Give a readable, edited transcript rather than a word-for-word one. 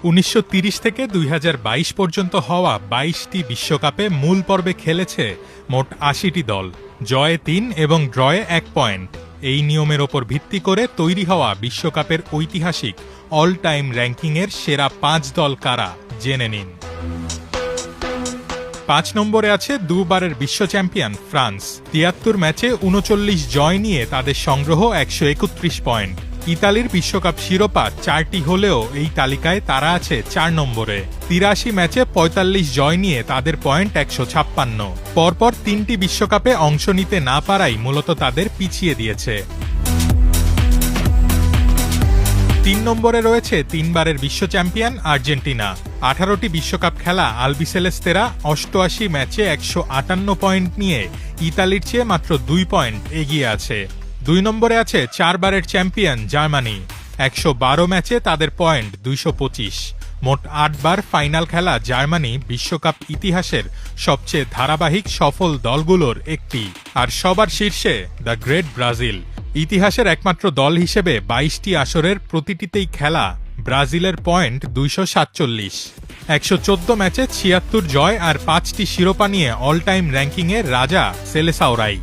1930 থেকে 2022 পর্যন্ত হওয়া 22টি বিশ্বকাপে মূল পর্বে খেলেছে মোট 80টি দল। জয়ে 3 এবং ড্রয়ে 1 পয়েন্ট। এই নিয়মের ওপর ভিত্তি করে তৈরি হওয়া বিশ্বকাপের ঐতিহাসিক অল টাইম র্যাঙ্কিংয়ের সেরা 5 দল কারা জেনে নিন। 5 নম্বরে আছে দুবারের বিশ্ব চ্যাম্পিয়ন ফ্রান্স। 73 ম্যাচে 39 জয় নিয়ে তাদের সংগ্রহ 131 পয়েন্ট। ইতালির বিশ্বকাপ শিরোপা 4টি হলেও এই তালিকায় তারা আছে 4 নম্বরে। 83 ম্যাচে 45 জয় নিয়ে তাদের পয়েন্ট 156। পরপর 3টি বিশ্বকাপে অংশ নিতে না পারাই মূলত তাদের পিছিয়ে দিয়েছে। 3 নম্বরে রয়েছে 3 বারের বিশ্ব চ্যাম্পিয়ন আর্জেন্টিনা। 18টি বিশ্বকাপ খেলা আলবিসেলেস্তেরা 88 ম্যাচে 158 পয়েন্ট নিয়ে ইতালির চেয়ে মাত্র 2 পয়েন্ট এগিয়ে আছে। 2 নম্বরে আছে 4 বারের চ্যাম্পিয়ন জার্মানি। 112 ম্যাচে তাদের পয়েন্ট 225। মোট 8 বার ফাইনাল খেলা জার্মানি বিশ্বকাপ ইতিহাসের সবচেয়ে ধারাবাহিক সফল দলগুলোর একটি। আর সবার শীর্ষে দ্য গ্রেট ব্রাজিল। ইতিহাসের একমাত্র দল হিসেবে 22টি আসরের প্রতিটিতেই খেলা ব্রাজিলের পয়েন্ট 247। 114 ম্যাচে 76 জয় আর 5টি শিরোপা নিয়ে অল টাইম র্যাঙ্কিংয়ে রাজা সেলেসাওরাই।